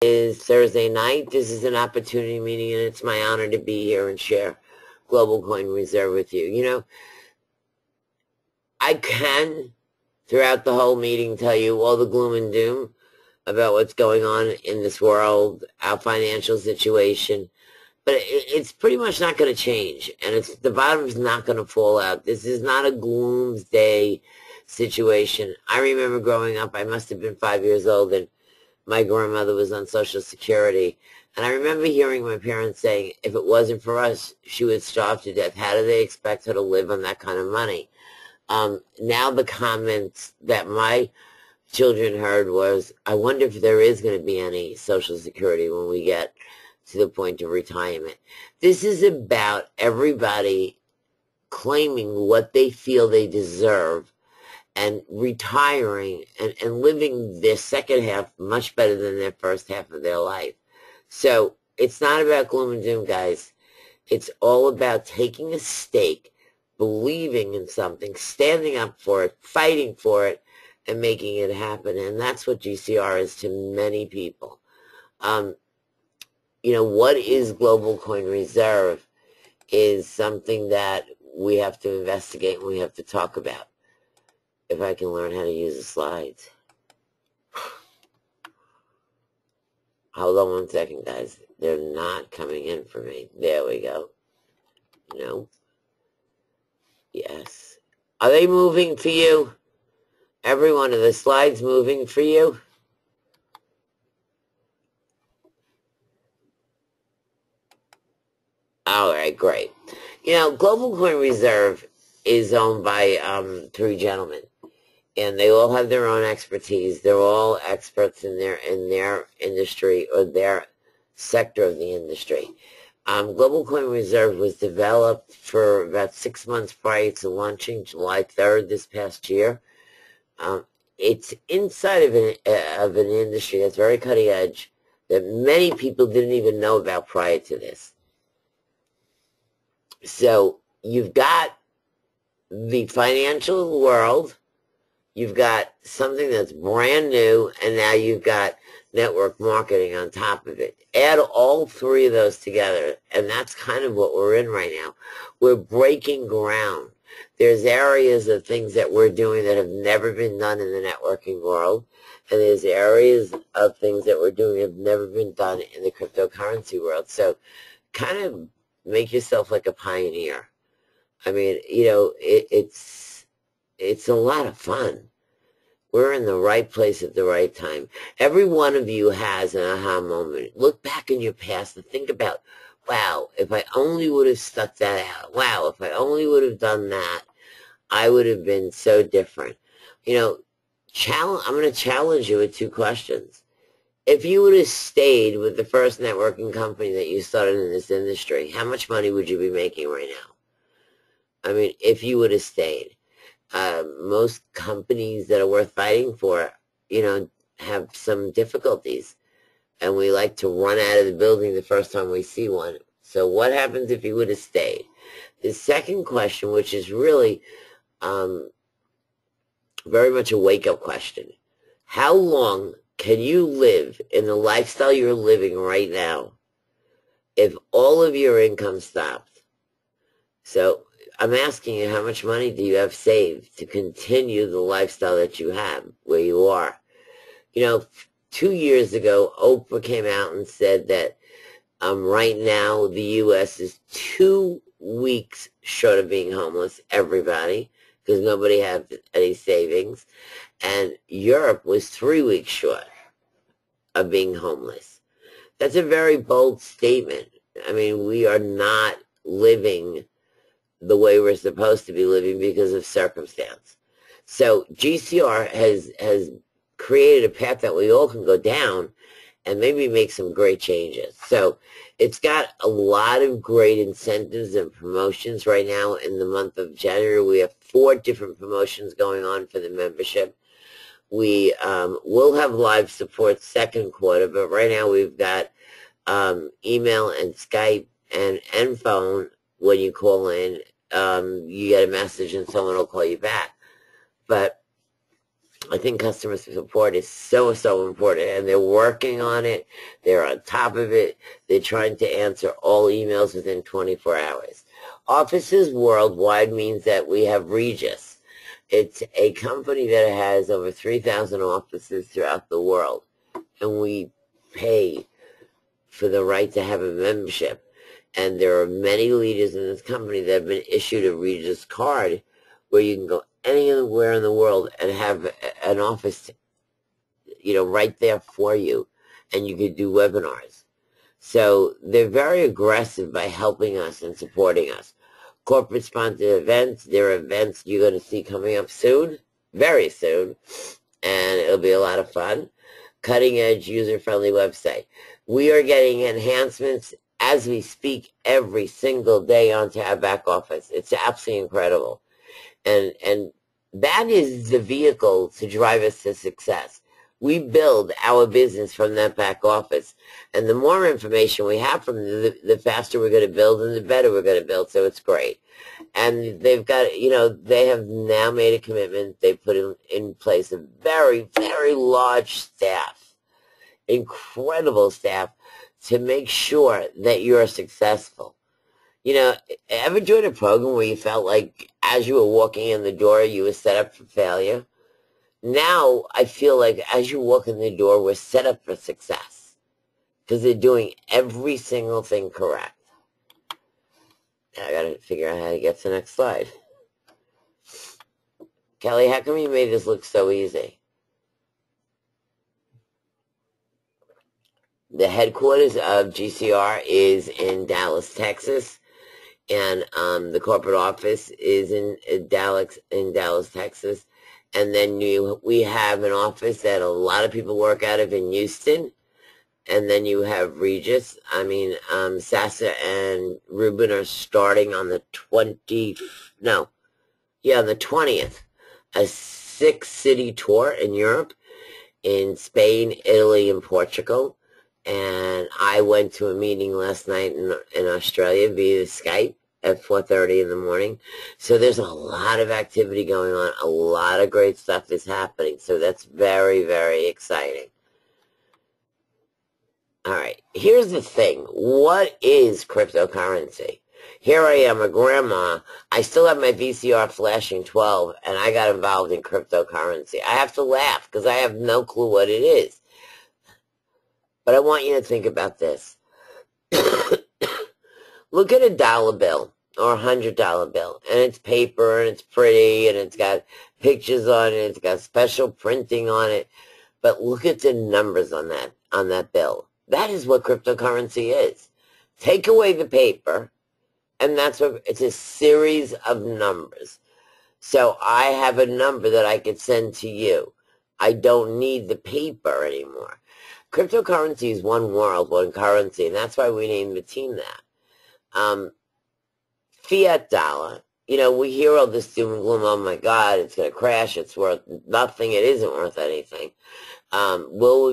Is Thursday night. This is an opportunity meeting, and it's my honor to be here and share Global Coin Reserve with you. You know, I can, throughout the whole meeting, tell you all the gloom and doom about what's going on in this world, our financial situation, but it's pretty much not going to change, and the bottom's not going to fall out. This is not a gloomsday situation. I remember growing up, I must have been 5 years old, and my grandmother was on Social Security. And I remember hearing my parents saying, if it wasn't for us, she would starve to death. How do they expect her to live on that kind of money? Now the comments that my children heard was, I wonder if there is going to be any Social Security when we get to the point of retirement. This is about everybody claiming what they feel they deserve and retiring and living their second half much better than their first half of their life. So it's not about gloom and doom, guys. It's all about taking a stake, believing in something, standing up for it, fighting for it, and making it happen. And that's what GCR is to many people. You know, what is Global Coin Reserve is something that we have to investigate and we have to talk about. If I can learn how to use the slides. Hold on one second, guys. They're not coming in for me. There we go. No. Yes. Are they moving for you? Every one of the slides moving for you? All right, great. You know, Global Coin Reserve is owned by 3 gentlemen. And they all have their own expertise. They're all experts in their industry or their sector of the industry. Global Coin Reserve was developed for about 6 months prior to launching July 3rd this past year. It's inside of an industry that's very cutting edge that many people didn't even know about prior to this. So you've got the financial world. You've got something that's brand new, and now you've got network marketing on top of it. Add all 3 of those together, and that's kind of what we're in right now. We're breaking ground. There's areas of things that we're doing that have never been done in the networking world, and there's areas of things that we're doing that have never been done in the cryptocurrency world. So kind of make yourself like a pioneer. I mean, you know, it's a lot of fun. We're in the right place at the right time. Every one of you has an aha moment. Look back in your past and think about, wow, if I only would have stuck that out. Wow, if I only would have done that, I would have been so different. You know, I'm going to challenge you with 2 questions. If you would have stayed with the first networking company that you started in this industry, how much money would you be making right now? I mean, if you would have stayed. Most companies that are worth fighting for, you know, have some difficulties. And we like to run out of the building the first time we see one. So what happens if you would have stayed? The second question, which is really very much a wake-up question. How long can you live in the lifestyle you're living right now if all of your income stopped? So I'm asking you, how much money do you have saved to continue the lifestyle that you have where you are? You know, 2 years ago, Oprah came out and said that right now the U.S. is 2 weeks short of being homeless, everybody, because nobody has any savings. And Europe was 3 weeks short of being homeless. That's a very bold statement. I mean, we are not living the way we're supposed to be living because of circumstance. So GCR has created a path that we all can go down and maybe make some great changes. So it's got a lot of great incentives and promotions right now. In the month of January, we have 4 different promotions going on for the membership. We will have live support second quarter, but right now we've got email and Skype and phone. When you call in, you get a message and someone will call you back. But I think customer support is so, so important, and they're working on it. They're on top of it. They're trying to answer all emails within 24 hours. Offices worldwide means that we have Regis. It's a company that has over 3,000 offices throughout the world, and we pay for the right to have a membership. And there are many leaders in this company that have been issued a Regis card where you can go anywhere in the world and have an office, right there for you, and you could do webinars. So they're very aggressive by helping us and supporting us. Corporate sponsored events, there are events you're going to see coming up soon, very soon, and it'll be a lot of fun. Cutting edge, user-friendly website. We are getting enhancements as we speak every single day onto our back office. It's absolutely incredible. And that is the vehicle to drive us to success. We build our business from that back office. And the more information we have from the faster we're going to build and the better we're going to build. So it's great. And they've got, they have now made a commitment. They put in place a very, very large staff, incredible staff, to make sure that you're successful. Ever joined a program where you felt like as you were walking in the door, you were set up for failure? Now, I feel like as you walk in the door, we're set up for success because they're doing every single thing correct. Now I got to figure out how to get to the next slide. Kelly, how come you made this look so easy? The headquarters of GCR is in Dallas, Texas. And the corporate office is in Dallas, Texas. And then we have an office that a lot of people work out of in Houston. And then you have Regis. Sasa and Ruben are starting on the 20th. On the 20th. A 6-city tour in Europe, in Spain, Italy, and Portugal. And I went to a meeting last night in Australia via Skype at 4:30 in the morning. So there's a lot of activity going on. A lot of great stuff is happening. So that's very, very exciting. All right. Here's the thing. What is cryptocurrency? Here I am, a grandma. I still have my VCR flashing 12, and I got involved in cryptocurrency. I have to laugh because I have no clue what it is. But I want you to think about this. Look at a dollar bill or $100 bill, and it's paper, and it's pretty, and it's got pictures on it, it's got special printing on it. But look at the numbers on that bill. That is what cryptocurrency is. Take away the paper, and it's a series of numbers. So I have a number that I could send to you. I don't need the paper anymore. Cryptocurrency is one world, one currency, and that's why we named the team that. Fiat dollar, we hear all this doom and gloom. Oh my God, it's going to crash. It's worth nothing. It isn't worth anything. Will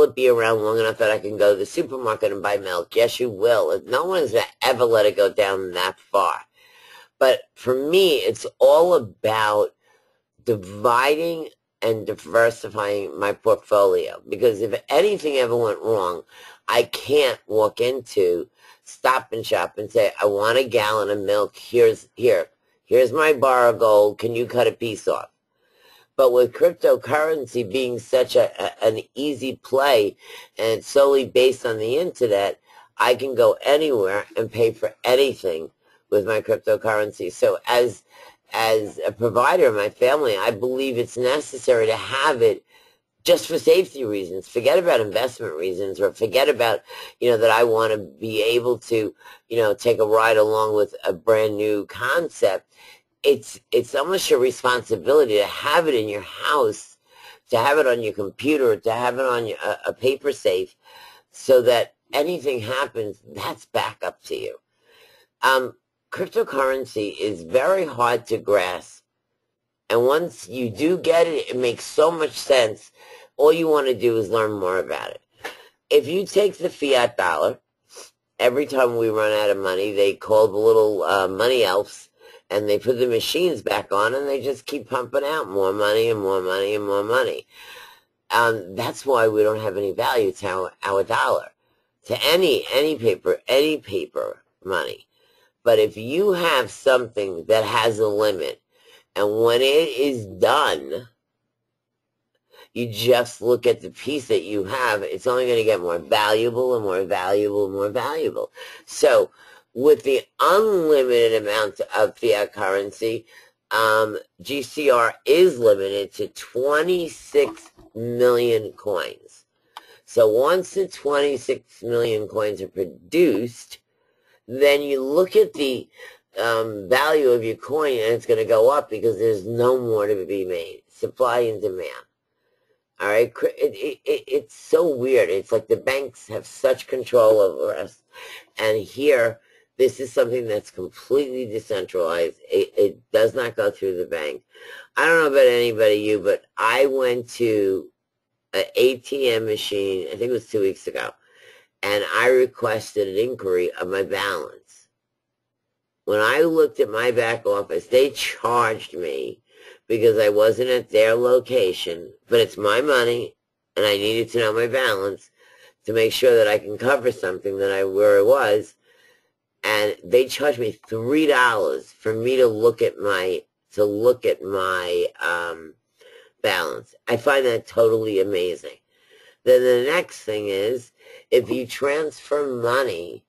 it be around long enough that I can go to the supermarket and buy milk? Yes, you will. No one is going to ever let it go down that far. But for me, it's all about dividing and diversifying my portfolio. Because if anything ever went wrong, I can't walk into Stop and Shop and say, I want a gallon of milk. Here's my bar of gold. Can you cut a piece off? But with cryptocurrency being such an easy play, and it's solely based on the internet, I can go anywhere and pay for anything with my cryptocurrency. So as a provider of my family, I believe it's necessary to have it just for safety reasons. Forget about investment reasons, or forget about, that I want to be able to, take a ride along with a brand new concept. It's almost your responsibility to have it in your house, to have it on your computer, to have it on a paper safe, so that anything happens, that's back up to you. Cryptocurrency is very hard to grasp. And once you do get it, it makes so much sense. All you want to do is learn more about it. If you take the fiat dollar, every time we run out of money, they call the little money elves, and they put the machines back on, and they just keep pumping out more money and more money and more money. That's why we don't have any value to our dollar, to any paper money. But if you have something that has a limit, and when it is done, you just look at the piece that you have, it's only going to get more valuable and more valuable and more valuable. So with the unlimited amount of fiat currency, GCR is limited to 26 million coins. So once the 26 million coins are produced, then you look at the value of your coin, and it's going to go up because there's no more to be made. Supply and demand. All right, it's so weird. It's like the banks have such control over us, and here, this is something that's completely decentralized. It does not go through the bank. I don't know about anybody, but I went to an ATM machine, I think it was 2 weeks ago, and I requested an inquiry of my balance. When I looked at my back office, they charged me because I wasn't at their location, but it's my money, and I needed to know my balance to make sure that I can cover something where I was, and they charged me $3 for me to look at my balance. I find that totally amazing. Then the next thing is, if you transfer money,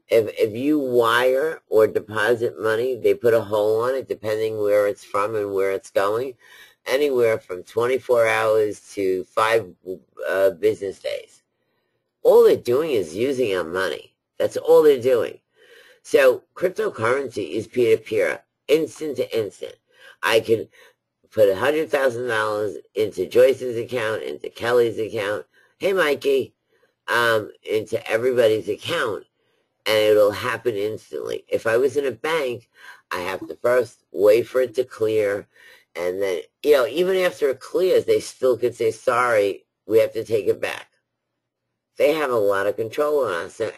if you wire or deposit money, they put a hole on it depending where it's from and where it's going, anywhere from 24 hours to 5 business days. All they're doing is using our money. That's all they're doing. So cryptocurrency is peer-to-peer, instant to instant. I can put $100,000 into Joyce's account, into Kelly's account, hey Mikey, into everybody's account, and it'll happen instantly. If I was in a bank, I have to first wait for it to clear, and then, even after it clears, they still could say, sorry, we have to take it back. They have a lot of control on us. So,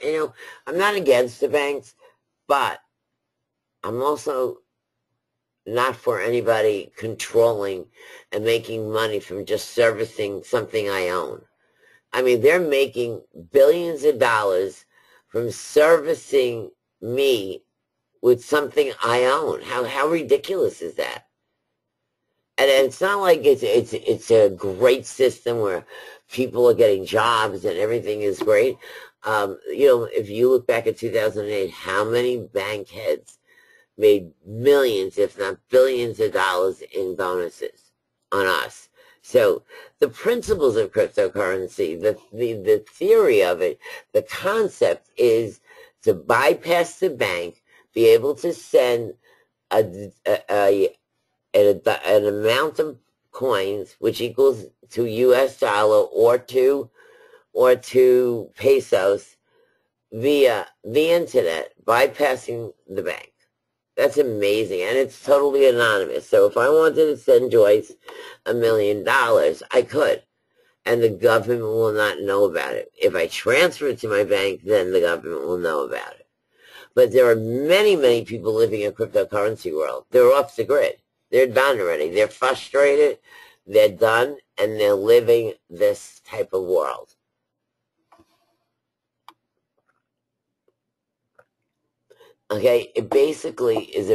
I'm not against the banks, but I'm also not for anybody controlling and making money from just servicing something I own. I mean, they're making billions of dollars from servicing me with something I own. How ridiculous is that? And it's not like it's a great system where people are getting jobs and everything is great. If you look back at 2008, how many bank heads made millions, if not billions of dollars in bonuses on us? So the principles of cryptocurrency, the theory of it, the concept is to bypass the bank, be able to send an amount of coins, which equals to US dollar or to pesos, via the internet, bypassing the bank. That's amazing, and it's totally anonymous. So if I wanted to send Joyce $1 million, I could, and the government will not know about it. If I transfer it to my bank, then the government will know about it. But there are many, many people living in a cryptocurrency world. They're off the grid. They're done already. They're frustrated. They're done, and they're living this type of world. Okay, it basically is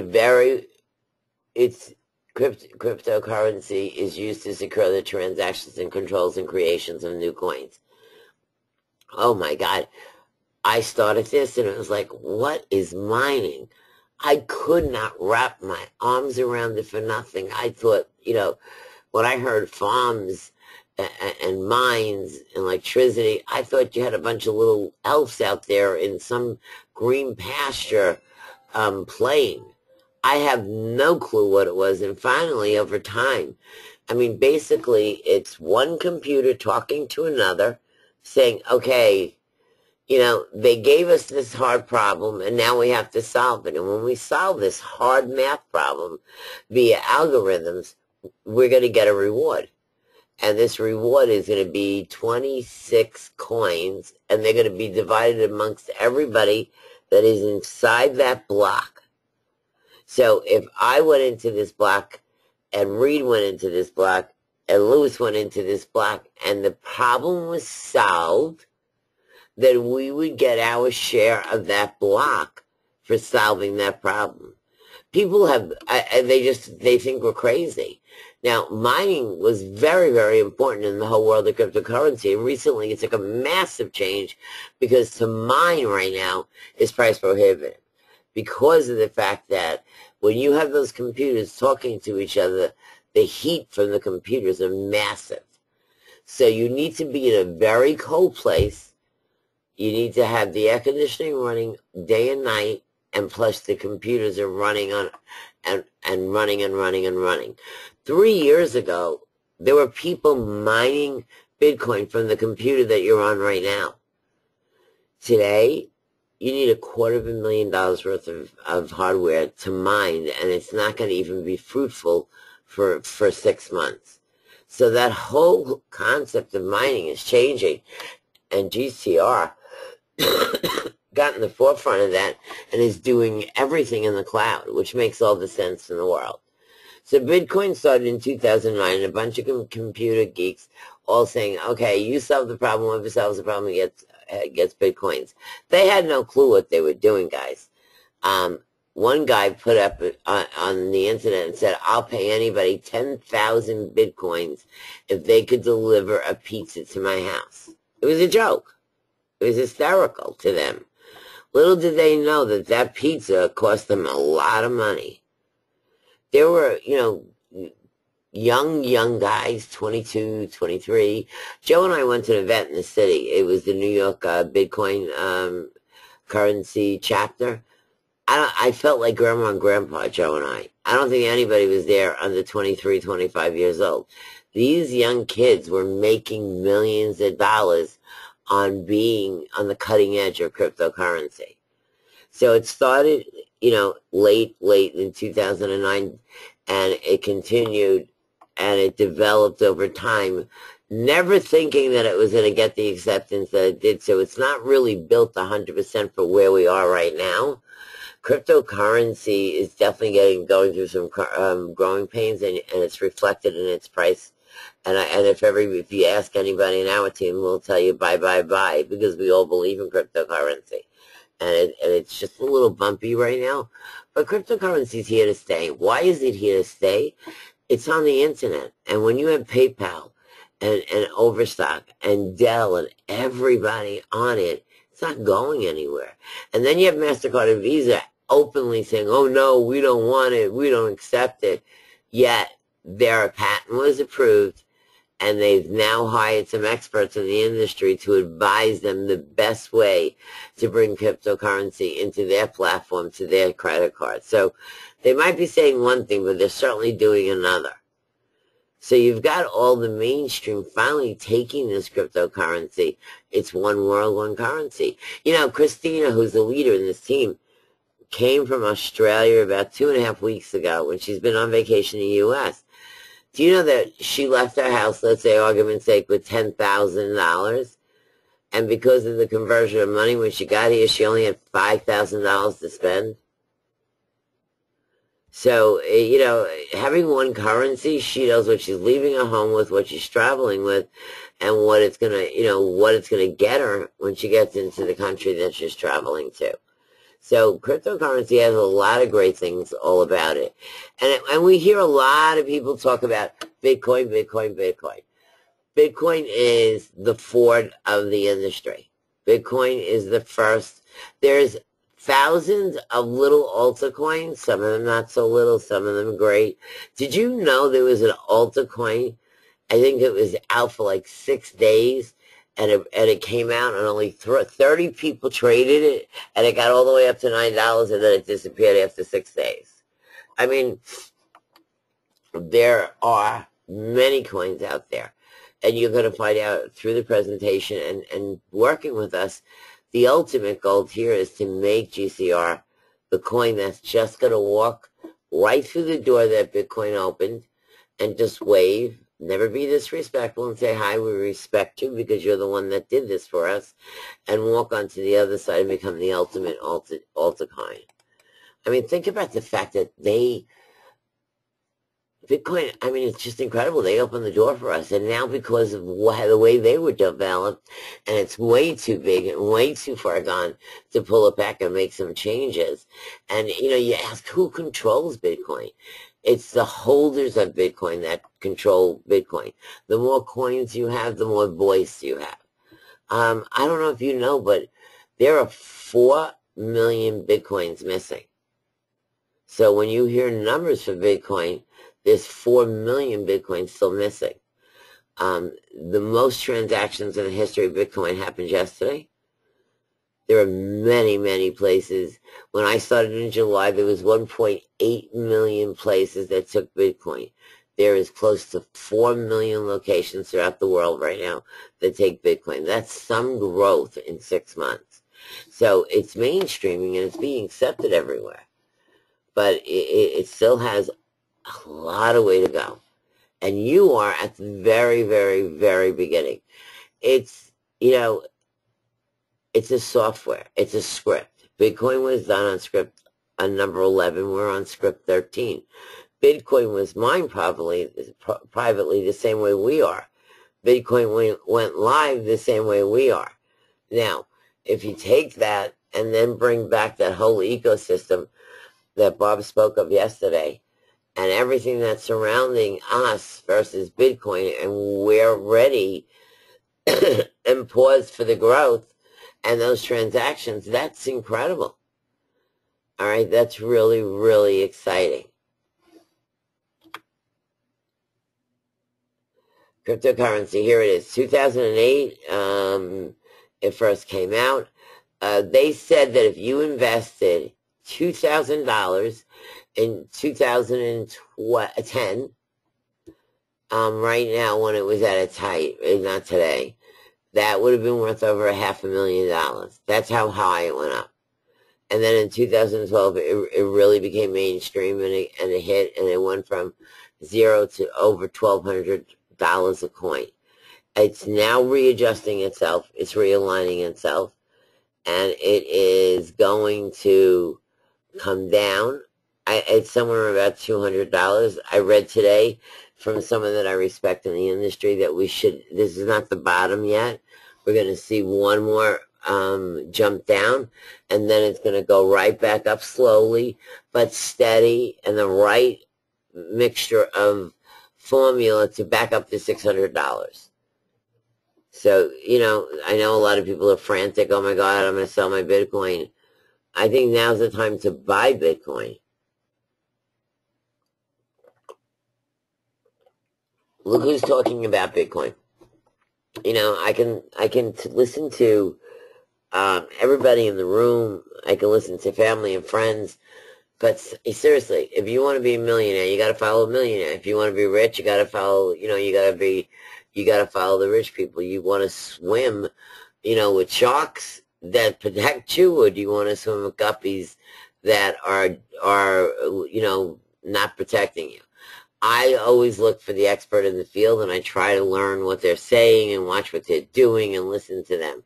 cryptocurrency is used to secure the transactions and controls and creations of new coins. Oh my God. I started this and it was like, what is mining? I could not wrap my arms around it for nothing. I thought, when I heard farms and mines and electricity, I thought you had a bunch of little elves out there in some green pasture playing. I have no clue what it was. And finally, over time, basically, it's one computer talking to another saying, okay, they gave us this hard problem, and now we have to solve it. And when we solve this hard math problem via algorithms, we're going to get a reward. And this reward is going to be 26 coins, and they're going to be divided amongst everybody that is inside that block. So if I went into this block and Reed went into this block and Lewis went into this block and the problem was solved, then we would get our share of that block for solving that problem. People they think we're crazy. Now, mining was very, very important in the whole world of cryptocurrency, and recently it took a massive change because to mine right now is price prohibitive because of the fact that when you have those computers talking to each other, the heat from the computers are massive. So you need to be in a very cold place. You need to have the air conditioning running day and night, and plus the computers are running on and running. 3 years ago, there were people mining Bitcoin from the computer that you're on right now. Today, you need $250,000 worth of hardware to mine, and it's not going to even be fruitful for 6 months. So that whole concept of mining is changing, and GCR got in the forefront of that and is doing everything in the cloud, which makes all the sense in the world. So Bitcoin started in 2009, and a bunch of computer geeks all saying, okay, you solve the problem, whoever solves the problem gets Bitcoins. They had no clue what they were doing, guys. One guy put up on the internet and said, I'll pay anybody 10,000 Bitcoins if they could deliver a pizza to my house. It was a joke. It was hysterical to them. Little did they know that that pizza cost them a lot of money. There were, young guys, 22, 23. Joe and I went to an event in the city. It was the New York Bitcoin currency chapter. I felt like Grandma and Grandpa, Joe and I. I don't think anybody was there under 23, 25 years old. These young kids were making millions of dollars on being on the cutting edge of cryptocurrency. So it started, late in 2009, and it continued, and it developed over time, never thinking that it was going to get the acceptance that it did. So it's not really built 100% for where we are right now. Cryptocurrency is definitely going through some growing pains, and it's reflected in its price. And if you ask anybody in our team, we'll tell you bye, because we all believe in cryptocurrency. And it's just a little bumpy right now. But cryptocurrency is here to stay. Why is it here to stay? It's on the internet. And when you have PayPal and Overstock and Dell and everybody on it, it's not going anywhere. And then you have MasterCard and Visa openly saying, oh, no, we don't want it. We don't accept it. Yet their patent was approved, and they've now hired some experts in the industry to advise them the best way to bring cryptocurrency into their platform, to their credit card. So they might be saying one thing, but they're certainly doing another. So you've got all the mainstream finally taking this cryptocurrency. It's one world, one currency. Christina, who's the leader in this team, came from Australia about 2.5 weeks ago when she's been on vacation in the U.S. Do you know that she left her house, let's say, argument's sake, with $10,000? And because of the conversion of money, when she got here, she only had $5,000 to spend? So, having one currency, she knows what she's leaving her home with, what she's traveling with, and what it's gonna get her when she gets into the country that she's traveling to. So cryptocurrency has a lot of great things all about it. And we hear a lot of people talk about Bitcoin. Bitcoin is the Ford of the industry. Bitcoin is the first. There's thousands of little altcoins, some of them not so little, some of them great. Did you know there was an altcoin? I think it was out for like 6 days. And it came out, and only 30 people traded it, and it got all the way up to $9, and then it disappeared after 6 days. I mean, there are many coins out there, and you're going to find out through the presentation and working with us. The ultimate goal here is to make GCR the coin that's just going to walk right through the door that Bitcoin opened and just wave. Never be disrespectful and say, hi, we respect you because you're the one that did this for us, and walk onto the other side and become the ultimate altcoin. I mean, think about the fact that Bitcoin, I mean, it's just incredible. They opened the door for us. And now because of the way they were developed, and it's way too big and way too far gone to pull it back and make some changes. And, you ask who controls Bitcoin? It's the holders of Bitcoin that control Bitcoin. The more coins you have, the more voice you have. I don't know if you know, but there are 4 million Bitcoins missing. So when you hear numbers for Bitcoin, there's 4 million Bitcoins still missing. The most transactions in the history of Bitcoin happened yesterday. There are many, many places. When I started in July, there was 1.8 million places that took Bitcoin. There is close to 4 million locations throughout the world right now that take Bitcoin. That's some growth in 6 months. So it's mainstreaming and it's being accepted everywhere. But it still has a lot of way to go. And you are at the very, very, very beginning. It's, it's a software. It's a script. Bitcoin was done on script on number 11. We're on script 13. Bitcoin was mined privately the same way we are. Bitcoin went live the same way we are. Now, if you take that and then bring back that whole ecosystem that Bob spoke of yesterday, and everything that's surrounding us versus Bitcoin, and we're ready and poised for the growth and those transactions, that's incredible. All right, that's really, really exciting. Cryptocurrency, here it is. 2008, it first came out. They said that if you invested $2,000 in 2010, right now when it was at its height, not today, that would have been worth over $500,000. That's how high it went up. And then in 2012, it really became mainstream, and it hit, and it went from 0 to over $1,200 a coin. It's now readjusting itself. It's realigning itself, and it is going to come down. It's somewhere about $200. I read today from someone that I respect in the industry that this is not the bottom yet. We're going to see one more jump down, and then it's going to go right back up slowly but steady, and the right mixture of formula to back up to $600. So, I know a lot of people are frantic. Oh my God, I'm going to sell my Bitcoin. I think now's the time to buy Bitcoin. Look who's talking about Bitcoin. I can listen to everybody in the room. I can listen to family and friends. But seriously, if you want to be a millionaire, you got to follow a millionaire. If you want to be rich, you got to follow. You got to follow the rich people. You want to swim, with sharks that protect you, or do you want to swim with guppies that are not protecting you? I always look for the expert in the field, and I try to learn what they're saying and watch what they're doing and listen to them.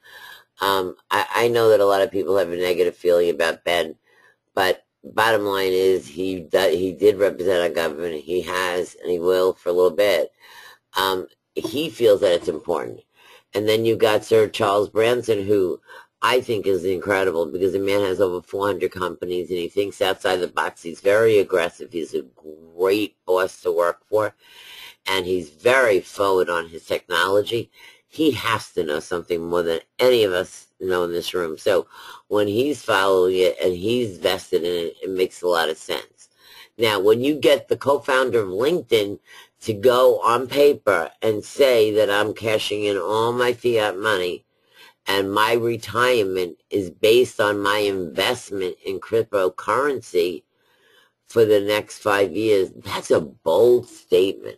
I know that a lot of people have a negative feeling about Ben, but bottom line is he did represent our government. He has, and he will for a little bit. He feels that it's important. And then you've got Sir Charles Branson, who I think is incredible because the man has over 400 companies and he thinks outside the box. He's very aggressive. He's a great boss to work for, and he's very forward on his technology. He has to know something more than any of us know in this room. So when he's following it and he's vested in it, it makes a lot of sense. Now, when you get the co-founder of LinkedIn to go on paper and say that I'm cashing in all my fiat money and my retirement is based on my investment in cryptocurrency for the next 5 years, that's a bold statement.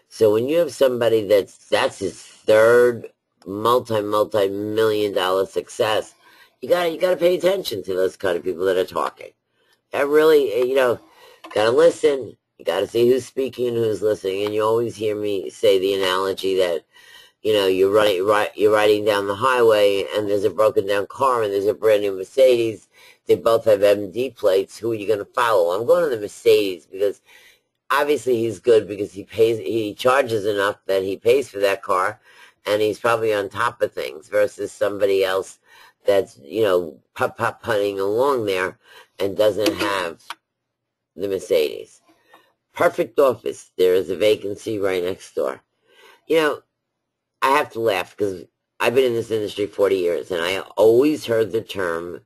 So when you have somebody that's his third multi-million-dollar success, you gotta pay attention to those kind of people that are talking. That really, gotta listen. You gotta see who's speaking and who's listening. And you always hear me say the analogy that, you're riding down the highway and there's a broken down car and there's a brand new Mercedes. They both have MD plates. Who are you going to follow? I'm going to the Mercedes because obviously he's good because he charges enough that he pays for that car, and he's probably on top of things versus somebody else that's, putt-putting along there and doesn't have the Mercedes. Perfect office. There is a vacancy right next door. I have to laugh because I've been in this industry 40 years, and I always heard the term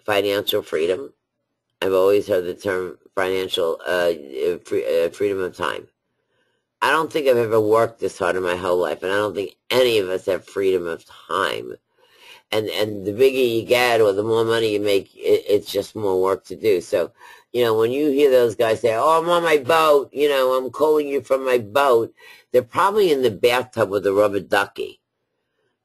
financial freedom. I've always heard the term financial freedom of time. I don't think I've ever worked this hard in my whole life, and I don't think any of us have freedom of time. And the bigger you get or the more money you make, it's just more work to do. So, when you hear those guys say, oh, I'm on my boat, I'm calling you from my boat, they're probably in the bathtub with a rubber ducky,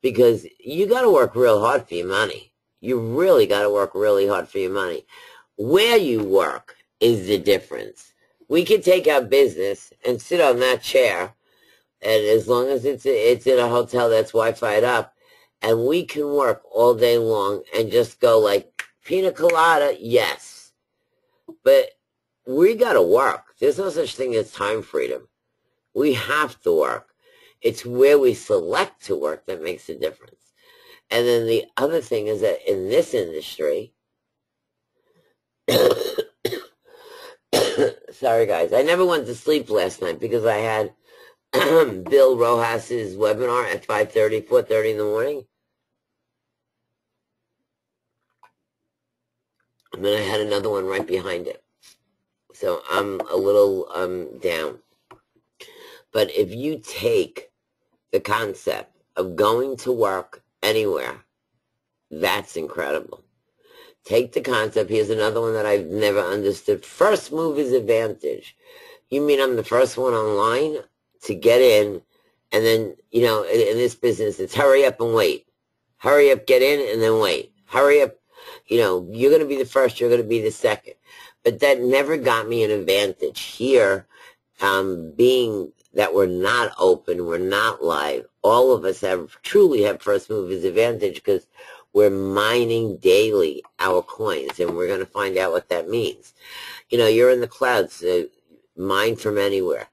because you got to work real hard for your money. You really got to work really hard for your money. Where you work is the difference. We can take our business and sit on that chair, and as long as it's in a hotel that's Wi-Fi'd up, and we can work all day long and just go like, pina colada, yes. But we got to work. There's no such thing as time freedom. We have to work. It's where we select to work that makes a difference. And then the other thing is that in this industry, sorry guys, I never went to sleep last night because I had Bill Rojas's webinar at 5:30, 4:30 in the morning. And then I had another one right behind it. So I'm a little down. But if you take the concept of going to work anywhere, that's incredible. Take the concept. Here's another one that I've never understood. First mover's advantage. You mean I'm the first one online to get in, and then, in this business, it's hurry up and wait. Hurry up, get in, and then wait. Hurry up. You're going to be the first, you're going to be the second. But that never got me an advantage. Here, being that we're not open, we're not live, all of us truly have first mover's advantage because we're mining daily our coins, and we're going to find out what that means. You're in the clouds, mine from anywhere.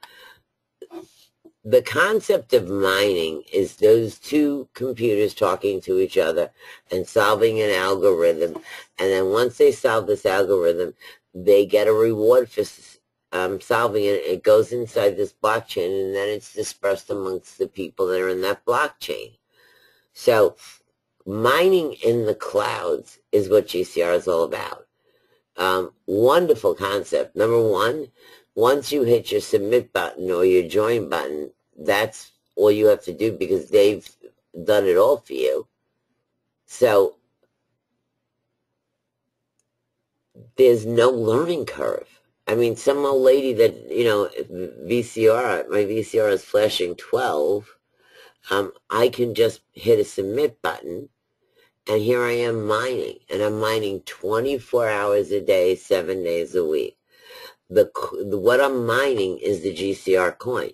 The concept of mining is those two computers talking to each other and solving an algorithm. And then once they solve this algorithm, they get a reward for solving it. It goes inside this blockchain, and then it's dispersed amongst the people that are in that blockchain. So mining in the clouds is what GCR is all about. Wonderful concept. Number one, once you hit your submit button or your join button, that's all you have to do because they've done it all for you. So there's no learning curve. I mean, some old lady that, VCR, my VCR is flashing 12. I can just hit a submit button, and here I am mining, and I'm mining 24 hours a day, 7 days a week. What I'm mining is the GCR coin.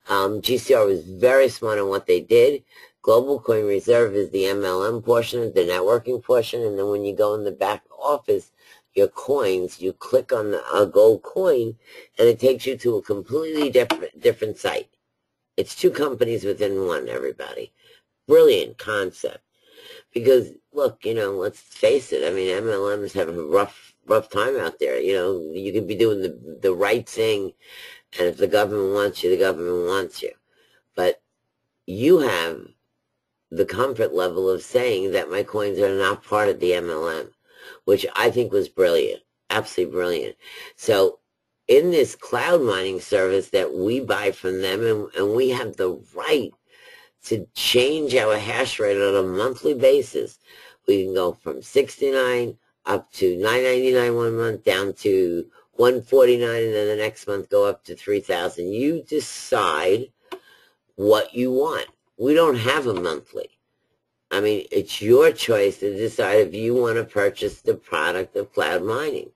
GCR was very smart on what they did. Global Coin Reserve is the MLM portion, the networking portion, and then when you go in the back office, your coins, you click on a gold coin, and it takes you to a completely different site. It's two companies within one, everybody. Brilliant concept. Because, look, let's face it, I mean, MLMs have a rough time out there. You could be doing the right thing, and if the government wants you, the government wants you. But you have the comfort level of saying that my coins are not part of the MLM, which I think was brilliant, absolutely brilliant. So in this cloud mining service that we buy from them, and we have the right to change our hash rate on a monthly basis, we can go from 69 up to $9.99 one month, down to $149, and then the next month go up to $3,000. You decide what you want. We don't have a monthly. I mean, it's your choice to decide if you want to purchase the product of cloud mining.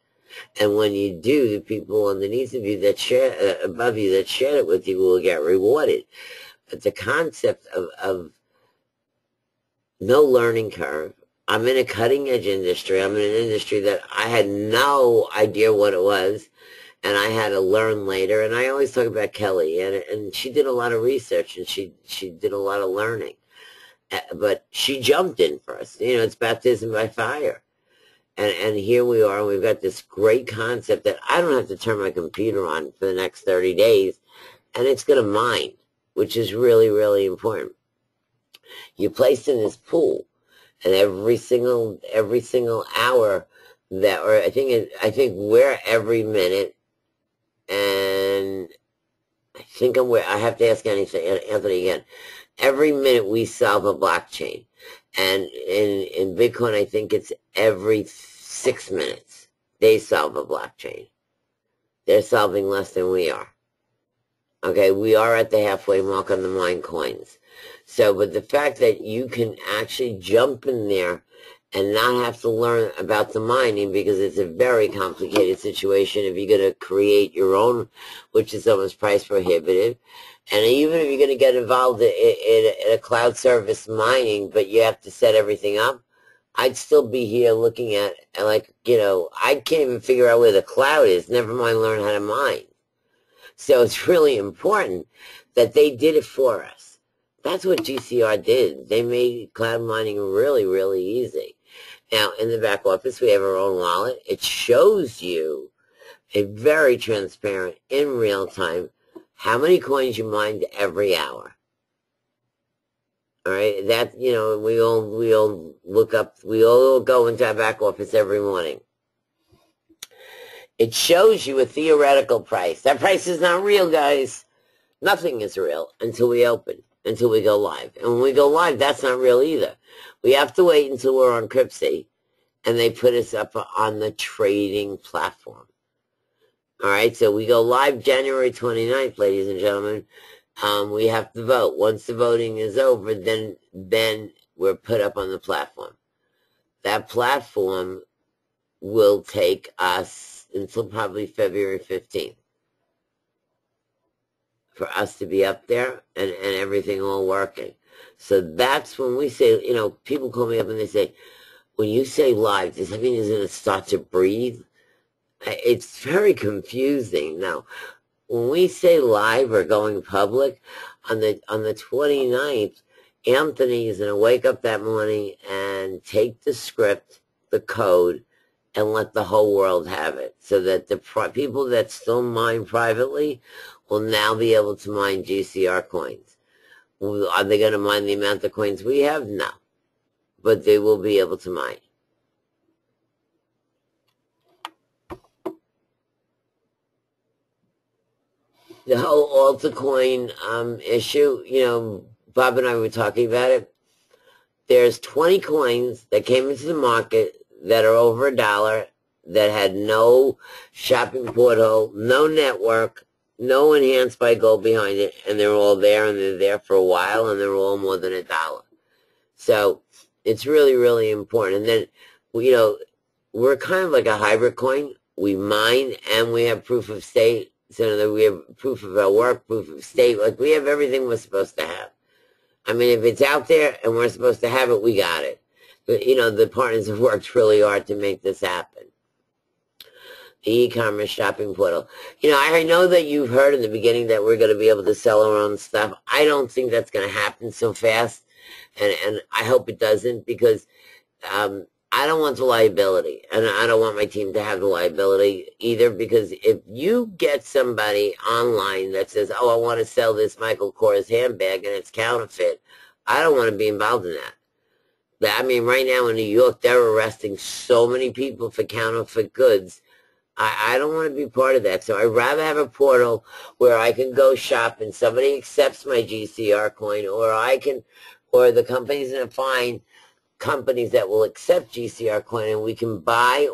And when you do, the people underneath of you that share, above you that shared it with you will get rewarded. But the concept of no learning curve. I'm in a cutting edge industry. I'm in an industry that I had no idea what it was, and I had to learn later. And I always talk about Kelly, and she did a lot of research, and she did a lot of learning. But she jumped in first. You know, it's baptism by fire. And here we are, and we've got this great concept that I don't have to turn my computer on for the next 30 days, and it's going to mine, which is really, really important. You're placed in this pool, and every single hour that, or I think we're every minute, and I have to ask Anthony again. Every minute we solve a blockchain, and in Bitcoin, I think it's every 6 minutes they solve a blockchain. They're solving less than we are. Okay, we are at the halfway mark on the mine coins. So, but the fact that you can actually jump in there and not have to learn about the mining, because it's a very complicated situation if you're going to create your own, which is almost price prohibitive. And even if you're going to get involved in a cloud service mining, but you have to set everything up, I'd still be here looking at, like, you know, I can't even figure out where the cloud is, never mind learn how to mine. So it's really important that they did it for us. That's what GCR did. They made cloud mining really, really easy. Now, in the back office, we have our own wallet. It shows you a very transparent, in real time, how many coins you mined every hour. All right, that, you know, we all look up, we all go into our back office every morning. It shows you a theoretical price. That price is not real, guys. Nothing is real until we open, until we go live. And when we go live, that's not real either. We have to wait until we're on Cryptsy, and they put us up on the trading platform. All right, so we go live January 29th, ladies and gentlemen. We have to vote. Once the voting is over, then we're put up on the platform. That platform will take us until probably February 15th for us to be up there and everything all working. So that's when we say, you know, people call me up and they say, when you say live, does that mean it's going to start to breathe? It's very confusing. Now, when we say live or going public, on the 29th, Anthony is going to wake up that morning and take the script, the code, and let the whole world have it, so that the people that still mine privately will now be able to mine GCR coins. Are they going to mine the amount of coins we have? No. But they will be able to mine. The whole altcoin issue, you know, Bob and I were talking about it. There's 20 coins that came into the market that are over $1, that had no shopping portal, no network, no enhanced by gold behind it, and they're all there, and they're there for a while, and they're all more than $1. So it's really, really important. And then, you know, we're kind of like a hybrid coin. We mine and we have proof of state. So that we have proof of our work, proof of state. Like, we have everything we're supposed to have. I mean, if it's out there and we're supposed to have it, we got it. But, you know, the partners have worked really hard to make this happen. The e-commerce shopping portal. You know, I know that you've heard in the beginning that we're going to be able to sell our own stuff. I don't think that's going to happen so fast. And I hope it doesn't, because I don't want the liability, and I don't want my team to have the liability either, because if you get somebody online that says, oh, I want to sell this Michael Kors handbag and it's counterfeit, I don't want to be involved in that. I mean, right now in New York, they're arresting so many people for counterfeit goods. I don't want to be part of that. So I'd rather have a portal where I can go shop and somebody accepts my GCR coin, or the company's going to find companies that will accept GCR coin, and we can buy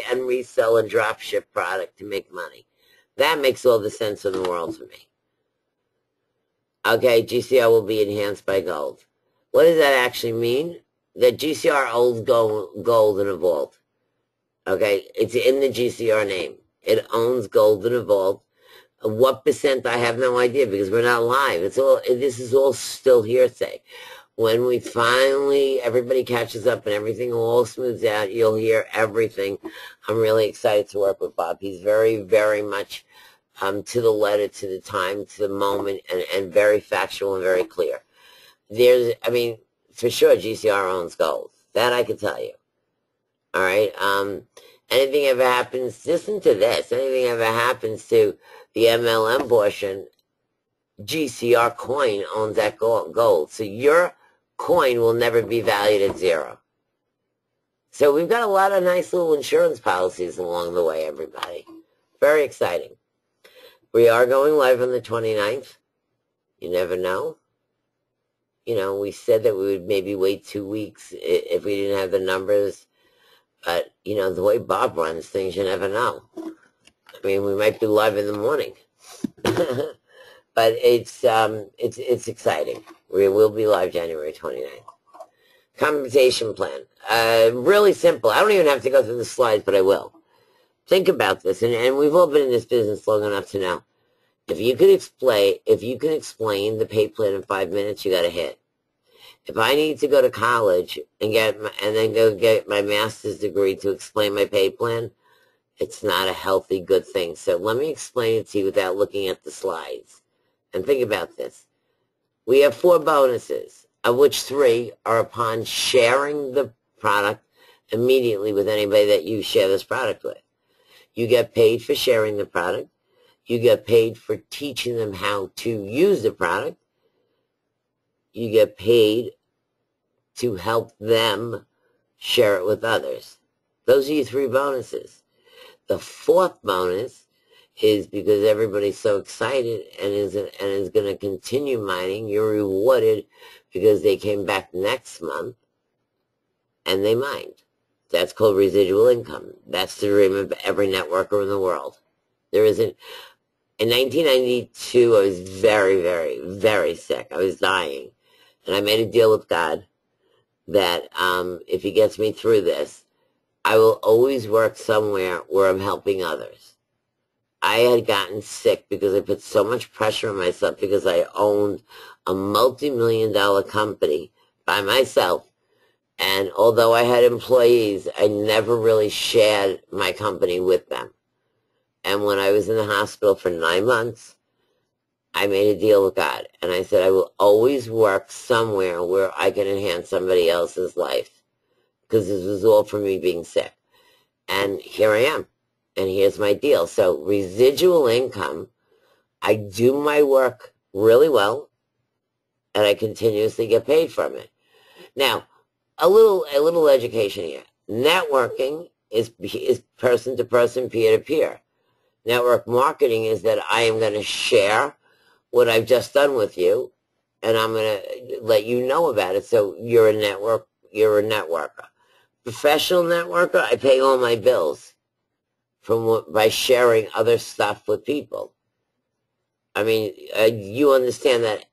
and resell and drop ship product to make money. That makes all the sense in the world for me. Okay, GCR will be enhanced by gold. What does that actually mean? That GCR holds gold in a vault. Okay, it's in the GCR name. It owns gold in a vault. What percent, I have no idea because we're not live. This is all still hearsay. When we finally, everybody catches up and everything all smooths out, you'll hear everything. I'm really excited to work with Bob. He's very, very much to the letter, to the time, to the moment, and very factual and very clear. For sure, GCR owns gold. That I can tell you. All right. Anything ever happens, listen to this. Anything ever happens to the MLM portion, GCR coin owns that gold. So your coin will never be valued at zero. So we've got a lot of nice little insurance policies along the way, everybody. Very exciting. We are going live on the 29th. You never know. You know, we said that we would maybe wait 2 weeks if we didn't have the numbers. But, you know, the way Bob runs things, you never know. I mean, we might be live in the morning. But it's exciting. We will be live January 29th. Compensation plan. Really simple. I don't even have to go through the slides, but I will. Think about this, and we've all been in this business long enough to know. If you can explain the pay plan in 5 minutes, you got a hit. If I need to go to college and then go get my master's degree to explain my pay plan, it's not a healthy, good thing. So let me explain it to you without looking at the slides. And think about this. We have 4 bonuses, of which 3 are upon sharing the product immediately with anybody that you share this product with. You get paid for sharing the product. You get paid for teaching them how to use the product. You get paid to help them share it with others. Those are your 3 bonuses. The 4th bonus is because everybody's so excited and is going to continue mining. You're rewarded because they came back next month and they mined. That's called residual income. That's the dream of every networker in the world. There isn't. In 1992, I was very, very, very sick. I was dying. And I made a deal with God that if he gets me through this, I will always work somewhere where I'm helping others. I had gotten sick because I put so much pressure on myself because I owned a multi-million-dollar company by myself. And although I had employees, I never really shared my company with them. And when I was in the hospital for 9 months, I made a deal with God. And I said, I will always work somewhere where I can enhance somebody else's life. Because this was all for me being sick. And here I am. And here's my deal. So residual income, I do my work really well. And I continuously get paid from it. Now, a little education here. Networking is person to person, peer to peer. Network marketing is that I am going to share what I've just done with you, and I'm going to let you know about it. So you're a networker. Professional networker, I pay all my bills by sharing other stuff with people. I mean, you understand that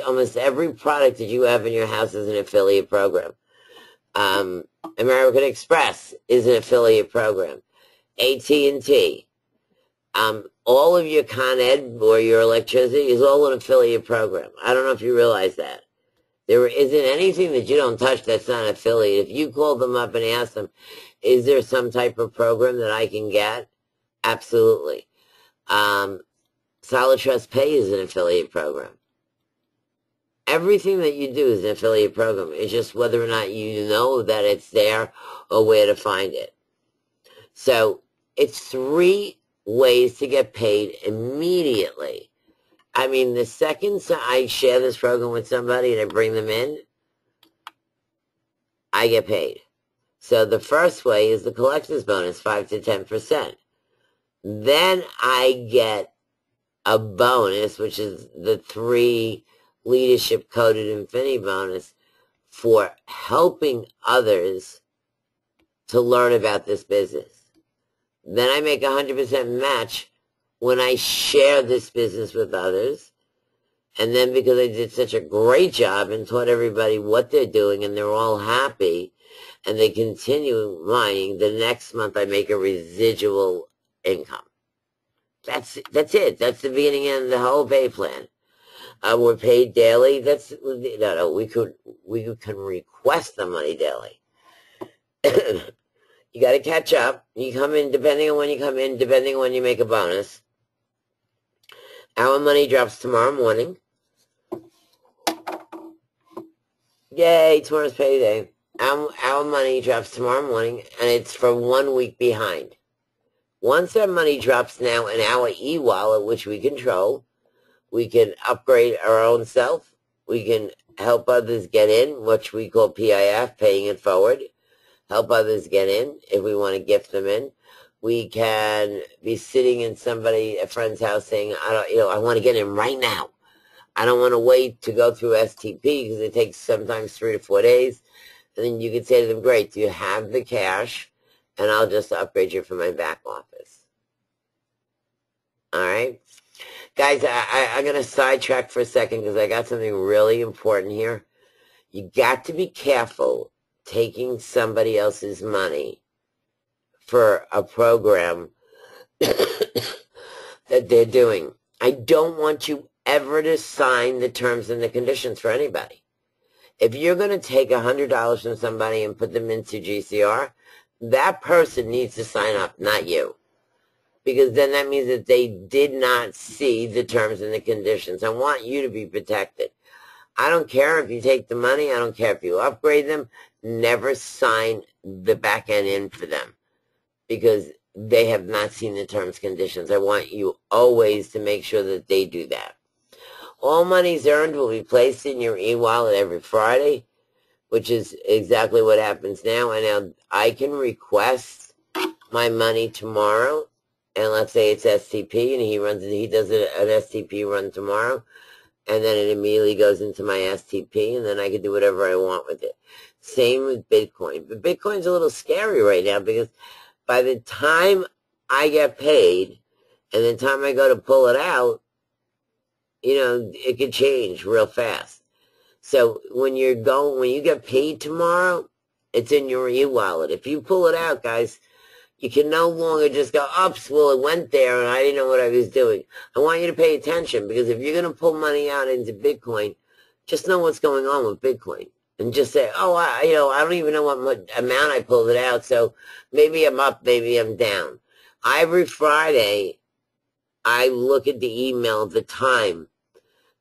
almost every product that you have in your house is an affiliate program. American Express is an affiliate program. AT&T. All of your Con Ed or your electricity is all an affiliate program. I don't know if you realize that. There isn't anything that you don't touch that's not affiliate. If you call them up and ask them, is there some type of program that I can get? Absolutely. Solid Trust Pay is an affiliate program. Everything that you do is an affiliate program. It's just whether or not you know that it's there or where to find it. So it's 3 ways to get paid immediately. I mean, the second I share this program with somebody and I bring them in, I get paid. So the first way is the collector's bonus, 5 to 10%. Then I get a bonus, which is the 3 leadership coded infinity bonus for helping others to learn about this business. Then I make 100% match when I share this business with others. And then because I did such a great job and taught everybody what they're doing and they're all happy and they continue mining, the next month I make a residual income. That's it. That's the beginning of the whole pay plan. We're paid daily. No. We can request the money daily. You got to catch up. You come in depending on when you come in, depending on when you make a bonus. Our money drops tomorrow morning. Yay, tomorrow's payday. Our money drops tomorrow morning, and it's for 1 week behind. Once our money drops now in our e-wallet, which we control, we can upgrade our own self. We can help others get in, which we call PIF, paying it forward. Help others get in if we want to gift them in. We can be sitting in a friend's house saying, I want to get in right now. I don't want to wait to go through STP because it takes sometimes 3 to 4 days. And then you could say to them, great, do you have the cash? And I'll just upgrade you from my back office. All right? Guys, I'm going to sidetrack for a second because I got something really important here. You got to be careful taking somebody else's money for a program that they're doing. I don't want you ever to sign the terms and the conditions for anybody. If you're going to take $100 from somebody and put them into GCR, that person needs to sign up, not you. Because then that means that they did not see the terms and the conditions. I want you to be protected. I don't care if you take the money. I don't care if you upgrade them. Never sign the back end in for them because they have not seen the terms and conditions. I want you always to make sure that they do that. All monies earned will be placed in your e-wallet every Friday, which is exactly what happens now. And now I can request my money tomorrow, and let's say it's STP, and he does an STP run tomorrow, and then it immediately goes into my STP, and then I can do whatever I want with it. Same with Bitcoin. But Bitcoin's a little scary right now because by the time I get paid and the time I go to pull it out, it could change real fast. So when you get paid tomorrow, it's in your e-wallet. If you pull it out, guys, you can no longer just go, oops, well, it went there and I didn't know what I was doing. I want you to pay attention because if you're going to pull money out into Bitcoin, just know what's going on with Bitcoin. And just say, I don't even know what amount I pulled it out, so maybe I'm up, maybe I'm down. Every Friday, I look at the email, the time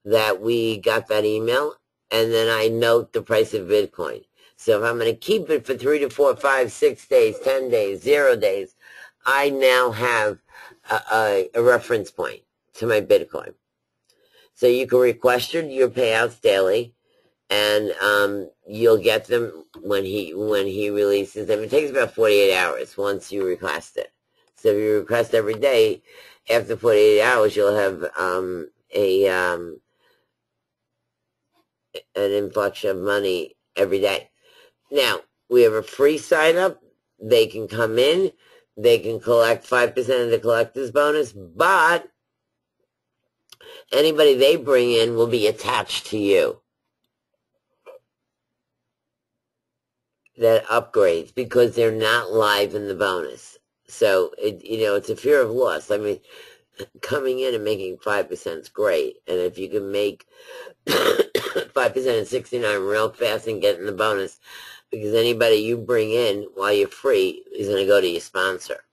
that we got that email, and then I note the price of Bitcoin. So if I'm going to keep it for 3 to 4, 5, 6 days, 10 days, 0 days, I now have a reference point to my Bitcoin. So you can request your payouts daily, and you'll get them when he releases them. It takes about 48 hours once you request it. So if you request every day, after 48 hours, you'll have an influx of money every day. Now, we have a free sign-up. They can come in. They can collect 5% of the collector's bonus, but anybody they bring in will be attached to you. That upgrades because they're not live in the bonus. So, it's a fear of loss. I mean, coming in and making 5% is great. And if you can make 5% of 69 real fast and get in the bonus, because anybody you bring in while you're free is going to go to your sponsor.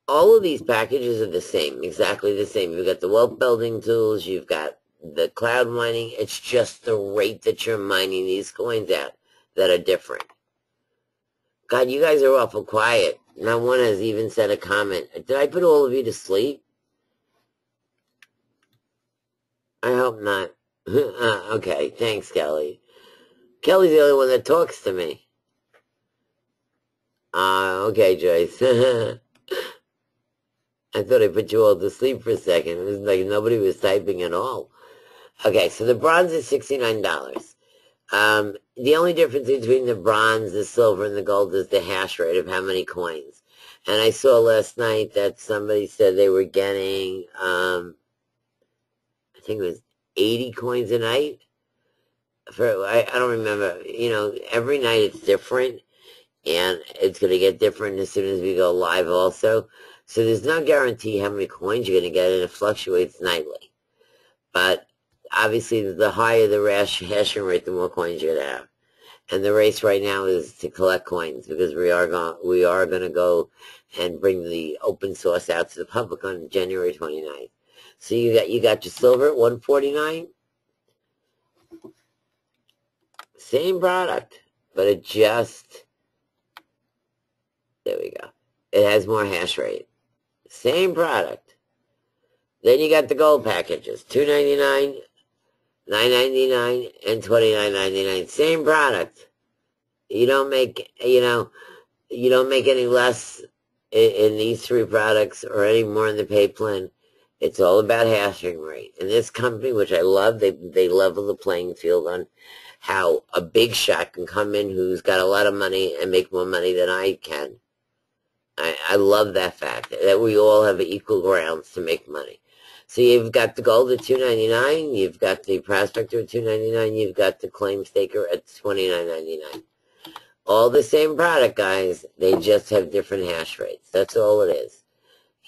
All of these packages are the same, exactly the same. You've got the wealth building tools, you've got the cloud mining. It's just the rate that you're mining these coins at that are different. God, you guys are awful quiet. Not one has even said a comment. Did I put all of you to sleep? I hope not. Okay, thanks, Kelly. Kelly's the only one that talks to me. Okay, Joyce. I thought I put you all to sleep for a second. It was like nobody was typing at all. Okay, so the bronze is $69. The only difference between the bronze, the silver, and the gold is the hash rate of how many coins. And I saw last night that somebody said they were getting, I think it was 80 coins a night. I don't remember. Every night it's different, and it's going to get different as soon as we go live also. So there's no guarantee how many coins you're going to get, and it fluctuates nightly. But obviously, the higher the hashing rate, the more coins you're going to have. And the race right now is to collect coins, because we are going to go and bring the open source out to the public on January 29th. So you got your silver at 149. Same product, but it just, there we go. It has more hash rate. Same product. Then you got the gold packages, $2.99, $9.99, and $29.99. Same product. You don't make any less in these three products or any more in the pay plan. It's all about hashing rate. And this company, which I love, they level the playing field on how a big shot can come in who's got a lot of money and make more money than I can. I love that fact, that we all have equal grounds to make money. So you've got the gold at $2.99, you've got the prospector at $2.99, you've got the claim staker at $29.99. All the same product, guys. They just have different hash rates. That's all it is.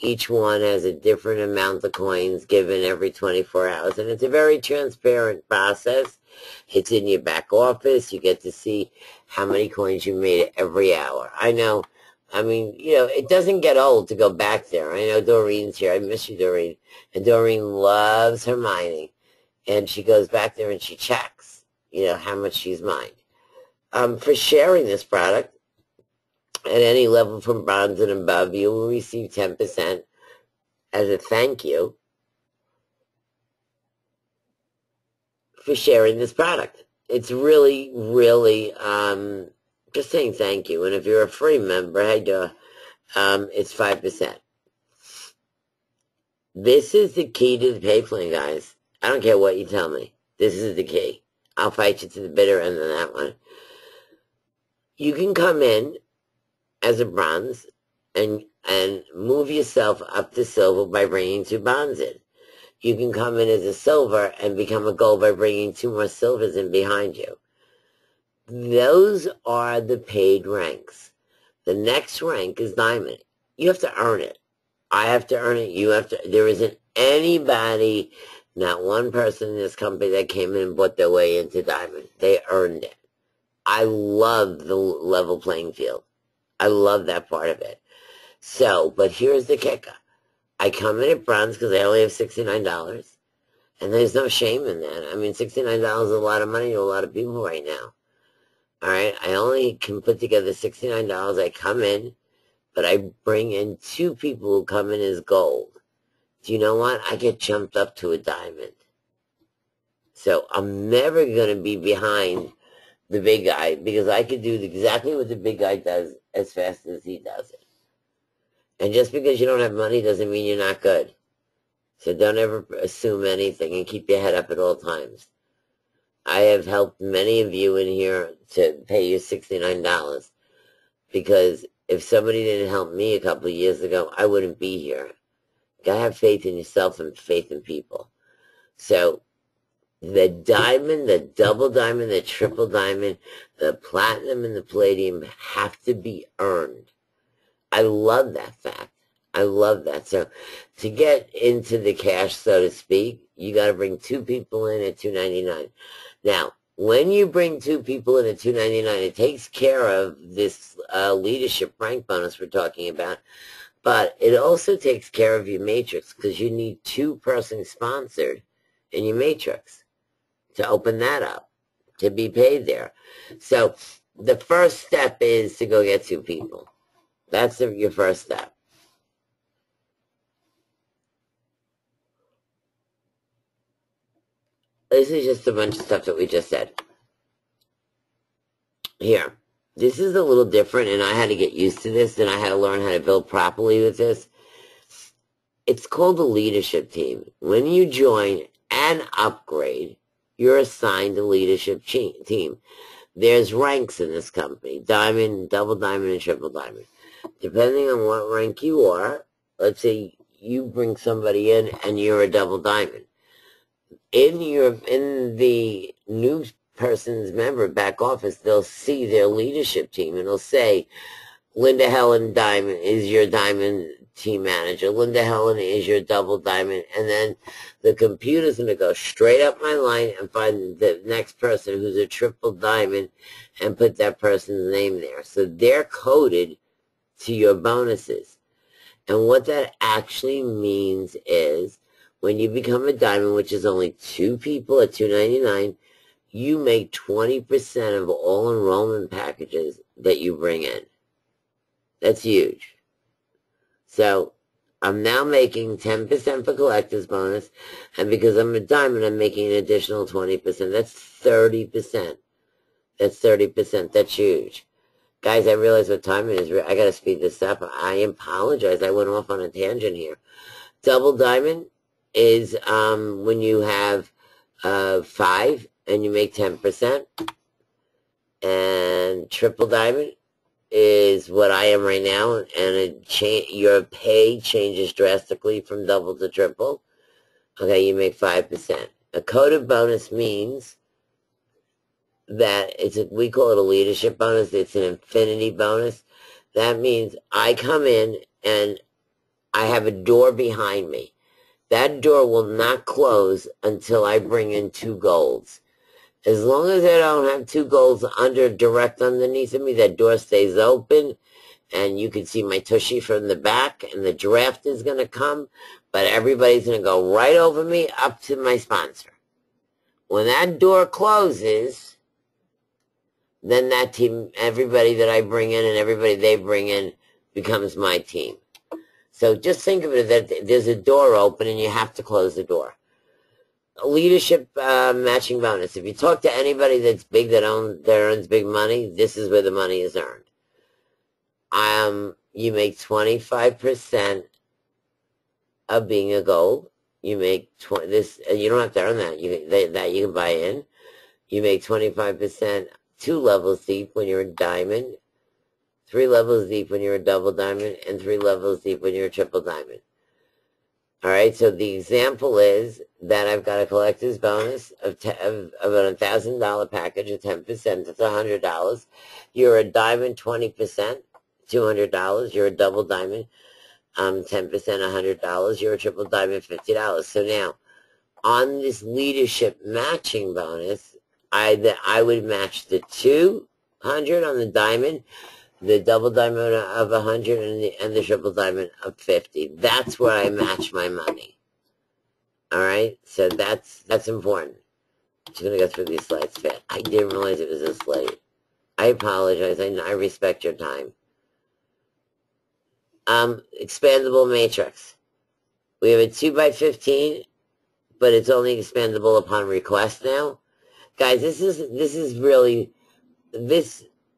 Each one has a different amount of coins given every 24 hours. And it's a very transparent process. It's in your back office. You get to see how many coins you made every hour. I know. I mean, it doesn't get old to go back there. I know Doreen's here. I miss you, Doreen. And Doreen loves her mining. And she goes back there and she checks, how much she's mined. For sharing this product at any level from bronze and above, you will receive 10% as a thank you for sharing this product. It's really, really just saying thank you. And if you're a free member, it's 5%. This is the key to the pay plan, guys. I don't care what you tell me. This is the key. I'll fight you to the bitter end on that one. You can come in as a bronze and move yourself up to silver by bringing 2 bonds in. You can come in as a silver and become a gold by bringing 2 more silvers in behind you. Those are the paid ranks. The next rank is diamond. You have to earn it. I have to earn it. You have to. There isn't anybody, not one person in this company that came in and bought their way into diamond. They earned it. I love the level playing field. I love that part of it. So, but here's the kicker. I come in at bronze because I only have $69. And there's no shame in that. I mean, $69 is a lot of money to a lot of people right now. All right? I only can put together $69. I come in, but I bring in 2 people who come in as gold. Do you know what? I get jumped up to a diamond. So I'm never going to be behind the big guy, because I could do exactly what the big guy does as fast as he does it. And just because you don't have money doesn't mean you're not good. So don't ever assume anything and keep your head up at all times. I have helped many of you in here to pay you $69, because if somebody didn't help me a couple of years ago, I wouldn't be here. You gotta have faith in yourself and faith in people. So the diamond, the double diamond, the triple diamond, the platinum, and the palladium have to be earned. I love that fact. I love that. So to get into the cash, so to speak, you got to bring 2 people in at $2.99. Now, when you bring 2 people in at $2.99, it takes care of this leadership rank bonus we're talking about, but it also takes care of your matrix, because you need 2 persons sponsored in your matrix to open that up, to be paid there. So the first step is to go get 2 people. That's your first step. This is just a bunch of stuff that we just said. Here. This is a little different, and I had to get used to this, and I had to learn how to build properly with this. It's called the leadership team. When you join and upgrade, you're assigned a leadership team. There's ranks in this company: diamond, double diamond, and triple diamond. Depending on what rank you are, let's say you bring somebody in and you're a double diamond. in the new person's member back office, they'll see their leadership team, and it'll say, Linda Helen Diamond is your diamond team manager. Linda Helen is your double diamond. And then the computer's going to go straight up my line and find the next person who's a triple diamond and put that person's name there. So they're coded to your bonuses. And what that actually means is when you become a diamond, which is only 2 people at $2.99, you make 20% of all enrollment packages that you bring in. That's huge. So I'm now making 10% for collector's bonus, and because I'm a diamond, I'm making an additional 20%. That's 30%. That's 30%. That's huge. Guys, I realize what time it is. I got to speed this up. I apologize. I went off on a tangent here. Double diamond is when you have 5 and you make 10%. And triple diamond is what I am right now, and your pay changes drastically from double to triple. Okay, you make 5%. A coded bonus means that we call it a leadership bonus. It's an infinity bonus. That means I come in and I have a door behind me. That door will not close until I bring in 2 golds. As long as I don't have 2 golds direct underneath of me, that door stays open, and you can see my tushy from the back, and the draft is going to come, but everybody's going to go right over me up to my sponsor. When that door closes, then that team, everybody that I bring in and everybody they bring in becomes my team. So just think of it that there's a door open and you have to close the door. Leadership matching bonus. If you talk to anybody that's big that earns big money, this is where the money is earned. You make 25% of being a gold. You make this. You don't have to earn that. You can buy in. You make 25%, 2 levels deep when you're a diamond, 3 levels deep when you're a double diamond, and 3 levels deep when you're a triple diamond. All right, so the example is that I've got a collector's bonus of a $1,000 package of 10%. That's $100. You're a diamond, 20%, $200. You're a double diamond, 10%, $100. You're a triple diamond, $50. So now, on this leadership matching bonus, I would match the 200 on the diamond, the double diamond of 100, and the triple diamond of 50. That's where I match my money. All right? So that's important. I'm just going to go through these slides fast. I didn't realize it was this late. I apologize. I respect your time. Expandable matrix. We have a 2x15, but it's only expandable upon request now. Guys, this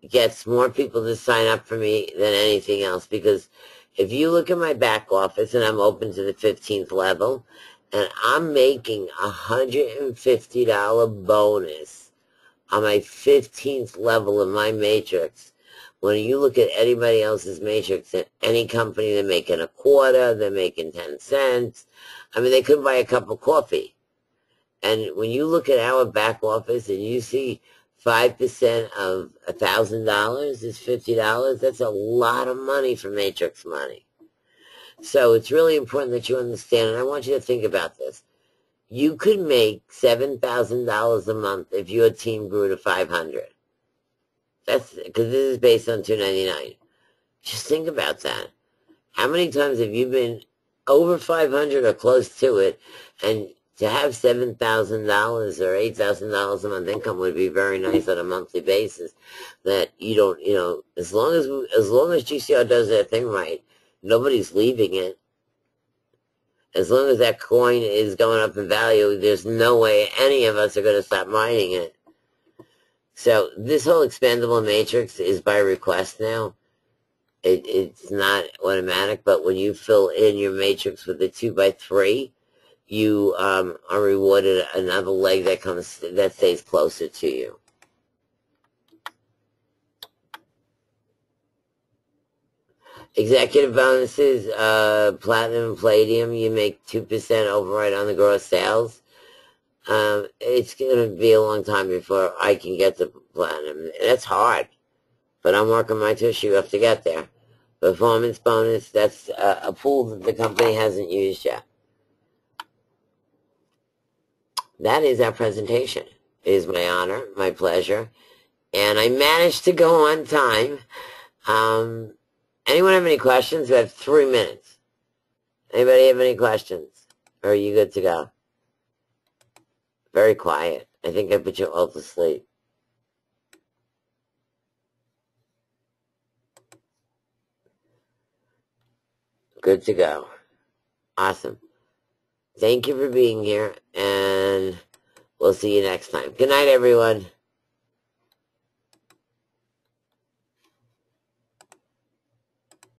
gets more people to sign up for me than anything else, because if you look at my back office, and I'm open to the 15th level, and I'm making $150 bonus on my 15th level of my matrix. When you look at anybody else's matrix at any company, they're making a quarter, they're making 10 cents. I mean, they couldn't buy a cup of coffee. And when you look at our back office and you see 5% of $1,000 is $50, that's a lot of money for matrix money. So it's really important that you understand, and I want you to think about this. You could make $7,000 a month if your team grew to 500. That's because this is based on $2.99. Just think about that. How many times have you been over 500 or close to it, and to have $7,000 or $8,000 a month income would be very nice on a monthly basis. That you don't, as long as GCR does their thing right, nobody's leaving it. As long as that coin is going up in value, there's no way any of us are going to stop mining it. So this whole expandable matrix is by request now. It's not automatic, but when you fill in your matrix with a 2x3, you are rewarded another leg that stays closer to you. Executive bonuses, platinum and palladium, you make 2% override on the gross sales. It's going to be a long time before I can get to platinum. That's hard, but I'm working my tissue up to get there. Performance bonus, that's a pool that the company hasn't used yet. That is our presentation. It is my honor, my pleasure, and I managed to go on time. Anyone have any questions? We have 3 minutes. Anybody have any questions? Or are you good to go? Very quiet. I think I put you all to sleep. Good to go. Awesome. Thank you for being here, and we'll see you next time. Good night, everyone.